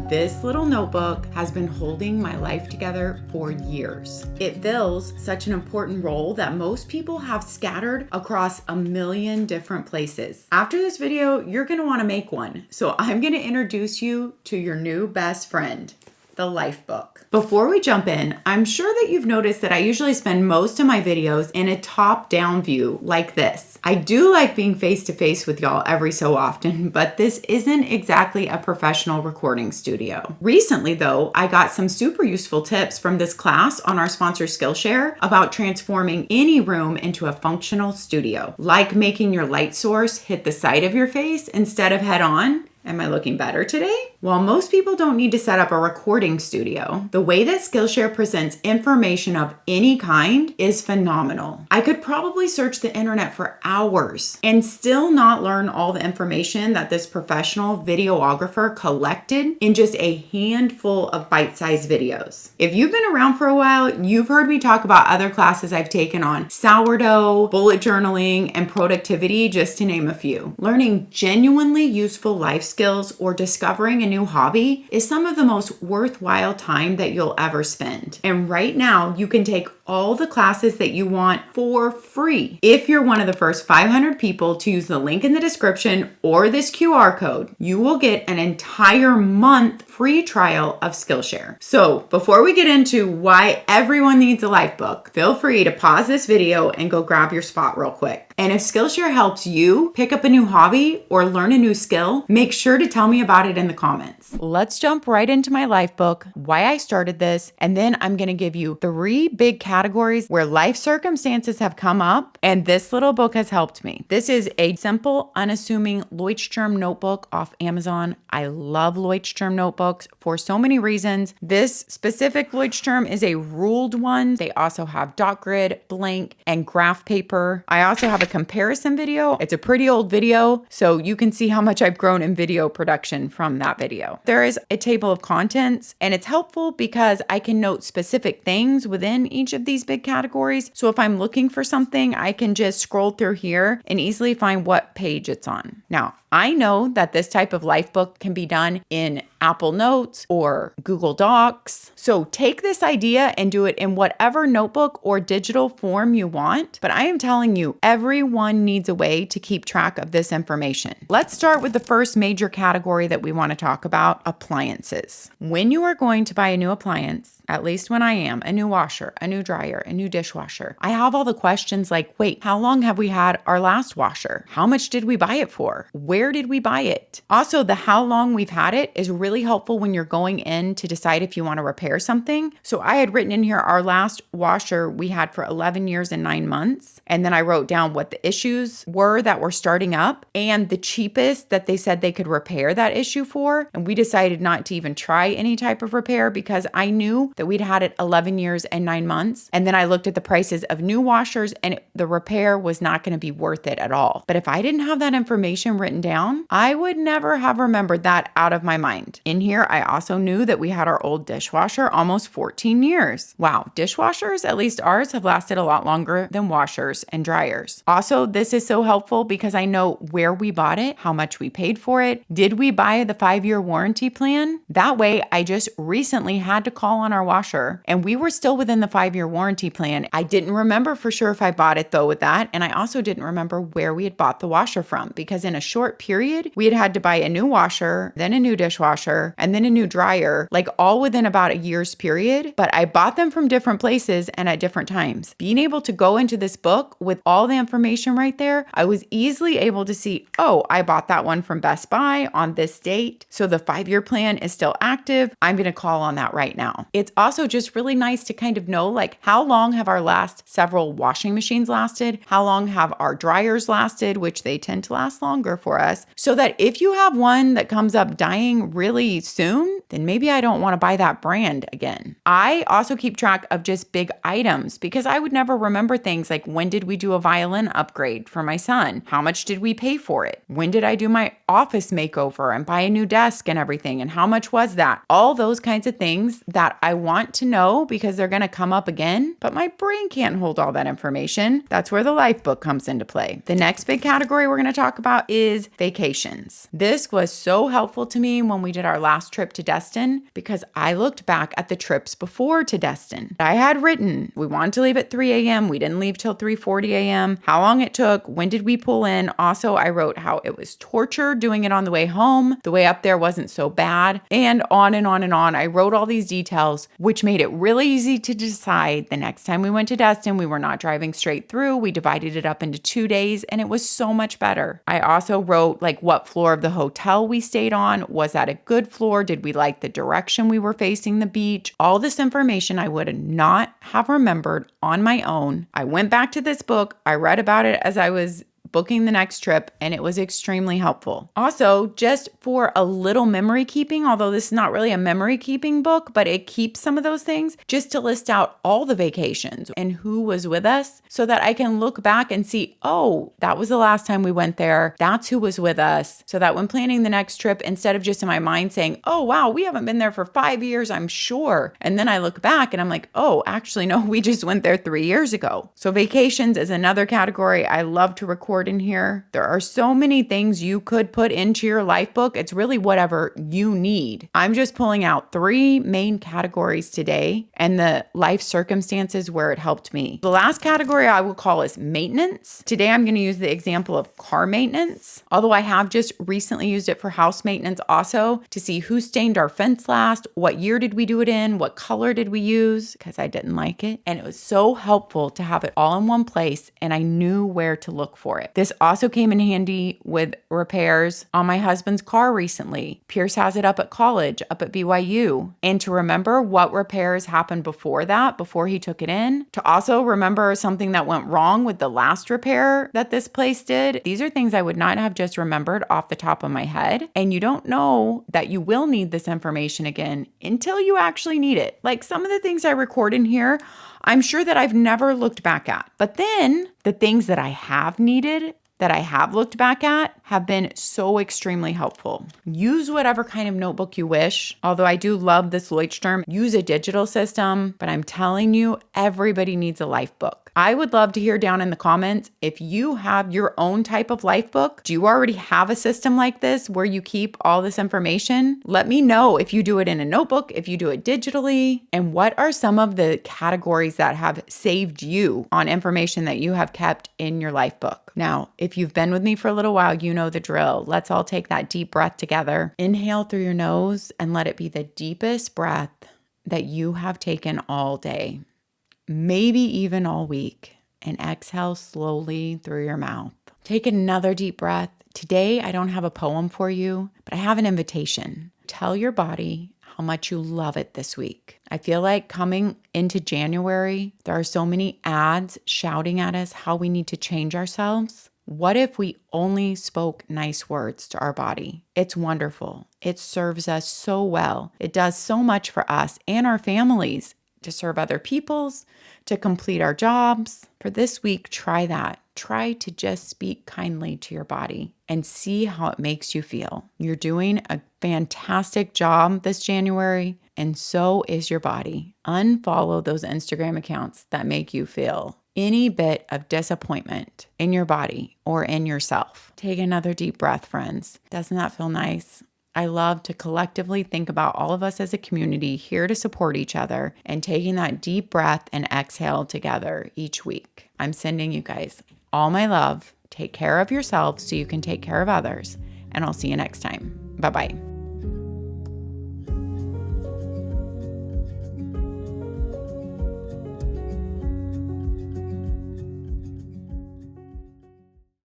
This little notebook has been holding my life together for years. It fills such an important role that most people have scattered across a million different places. After this video, you're gonna wanna make one. So I'm gonna introduce you to your new best friend, the Life Book. Before we jump in, I'm sure that you've noticed that I usually spend most of my videos in a top-down view like this. I do like being face-to-face with y'all every so often, but this isn't exactly a professional recording studio. Recently though, I got some super useful tips from this class on our sponsor Skillshare about transforming any room into a functional studio, like making your light source hit the side of your face instead of head on. Am I looking better today? While most people don't need to set up a recording studio, the way that Skillshare presents information of any kind is phenomenal. I could probably search the internet for hours and still not learn all the information that this professional videographer collected in just a handful of bite-sized videos. If you've been around for a while, you've heard me talk about other classes I've taken on sourdough, bullet journaling, and productivity, just to name a few. Learning genuinely useful life skills or discovering a new hobby is some of the most worthwhile time that you'll ever spend. And right now, you can take all the classes that you want for free. If you're one of the first 500 people to use the link in the description or this QR code, you will get an entire month free trial of Skillshare. So before we get into why everyone needs a life book, feel free to pause this video and go grab your spot real quick. And if Skillshare helps you pick up a new hobby or learn a new skill, make sure to tell me about it in the comments. Let's jump right into my life book, why I started this, and then I'm gonna give you 3 big categories where life circumstances have come up, and this little book has helped me. This is a simple, unassuming Leuchtturm notebook off Amazon. I love Leuchtturm notebooks for so many reasons. This specific Leuchtturm is a ruled one. They also have dot grid, blank, and graph paper. I also have a comparison video. It's a pretty old video, so you can see how much I've grown in video production from that video. There is a table of contents, and it's helpful because I can note specific things within each of these big categories. So if I'm looking for something, I can just scroll through here and easily find what page it's on. Now, I know that this type of life book can be done in Apple Notes or Google Docs. So take this idea and do it in whatever notebook or digital form you want. But I am telling you, everyone needs a way to keep track of this information. Let's start with the first major category that we want to talk about, appliances. When you are going to buy a new appliance, at least when I am, a new washer, a new dryer, a new dishwasher, I have all the questions like, wait, how long have we had our last washer? How much did we buy it for? Where did we buy it? Also, the how long we've had it is really helpful when you're going in to decide if you want to repair something. So I had written in here our last washer we had for 11 years and 9 months. And then I wrote down what the issues were that were starting up and the cheapest that they said they could repair that issue for. And we decided not to even try any type of repair because I knew that we'd had it 11 years and 9 months. And then I looked at the prices of new washers and the repair was not going to be worth it at all. But if I didn't have that information written down, I would never have remembered that out of my mind. In here, I also knew that we had our old dishwasher almost 14 years. Wow, dishwashers, at least ours, have lasted a lot longer than washers and dryers. Also, this is so helpful because I know where we bought it, how much we paid for it. Did we buy the 5-year warranty plan? That way, I just recently had to call on our washer and we were still within the 5-year warranty plan. I didn't remember for sure if I bought it though with that. And I also didn't remember where we had bought the washer from because in a short period, we had to buy a new washer, then a new dishwasher, and then a new dryer, like all within about a year's period. But I bought them from different places and at different times. Being able to go into this book with all the information right there, I was easily able to see, oh, I bought that one from Best Buy on this date. So the 5-year plan is still active. I'm going to call on that right now. It's also just really nice to kind of know like how long have our last several washing machines lasted? How long have our dryers lasted, which they tend to last longer for us, so that if you have one that comes up dying really soon, then maybe I don't want to buy that brand again. I also keep track of just big items because I would never remember things like when did we do a violin upgrade for my son? How much did we pay for it? When did I do my office makeover and buy a new desk and everything? And how much was that? All those kinds of things that I want to know because they're going to come up again, but my brain can't hold all that information. That's where the life book comes into play. The next big category we're going to talk about is vacations. This was so helpful to me when we did our last trip to Destin because I looked back at the trips before to Destin. I had written, we wanted to leave at 3 a.m. We didn't leave till 3:40 a.m. How long it took. When did we pull in? Also, I wrote how it was torture doing it on the way home. The way up there wasn't so bad, and on and on and on. I wrote all these details, which made it really easy to decide the next time we went to Destin, we were not driving straight through. We divided it up into 2 days, and it was so much better. I also wrote like what floor of the hotel we stayed on. Was that a good floor? Did we like the direction we were facing the beach? All this information I would not have remembered on my own. I went back to this book. I read about it as I was booking the next trip, and it was extremely helpful. Also, just for a little memory keeping, although this is not really a memory keeping book, but it keeps some of those things, just to list out all the vacations and who was with us so that I can look back and see, oh, that was the last time we went there. That's who was with us. So that when planning the next trip, instead of just in my mind saying, oh, wow, we haven't been there for 5 years, I'm sure. And then I look back and I'm like, oh, actually, no, we just went there 3 years ago. So vacations is another category I love to record in here. There are so many things you could put into your life book. It's really whatever you need. I'm just pulling out 3 main categories today and the life circumstances where it helped me. The last category I will call is maintenance. Today I'm going to use the example of car maintenance, although I have just recently used it for house maintenance also to see who stained our fence last, what year did we do it in, what color did we use, because I didn't like it. And it was so helpful to have it all in one place, and I knew where to look for it. This also came in handy with repairs on my husband's car recently. Pierce has it up at college, up at BYU. And to remember what repairs happened before that, before he took it in. To also remember something that went wrong with the last repair that this place did. These are things I would not have just remembered off the top of my head. And you don't know that you will need this information again until you actually need it. Like some of the things I record in here, I'm sure that I've never looked back at. But then the things that I have needed, that I have looked back at, have been so extremely helpful. Use whatever kind of notebook you wish. Although I do love this Leuchtturm, use a digital system, but I'm telling you, everybody needs a life book. I would love to hear down in the comments if you have your own type of life book. Do you already have a system like this where you keep all this information? Let me know if you do it in a notebook, if you do it digitally, and what are some of the categories that have saved you on information that you have kept in your life book. Now, if you've been with me for a little while, you know the drill. Let's all take that deep breath together. Inhale through your nose and let it be the deepest breath that you have taken all day, maybe even all week. And exhale slowly through your mouth. Take another deep breath. Today, I don't have a poem for you, but I have an invitation. Tell your body how much you love it this week. I feel like coming into January, there are so many ads shouting at us how we need to change ourselves. What if we only spoke nice words to our body? It's wonderful. It serves us so well. It does so much for us and our families to serve other people's, to complete our jobs. For this week, try that. Try to just speak kindly to your body and see how it makes you feel. You're doing a fantastic job this January, and so is your body. Unfollow those Instagram accounts that make you feel any bit of disappointment in your body or in yourself. Take another deep breath, friends. Doesn't that feel nice? I love to collectively think about all of us as a community here to support each other and taking that deep breath and exhale together each week. I'm sending you guys all my love. Take care of yourselves so you can take care of others, and I'll see you next time. Bye-bye.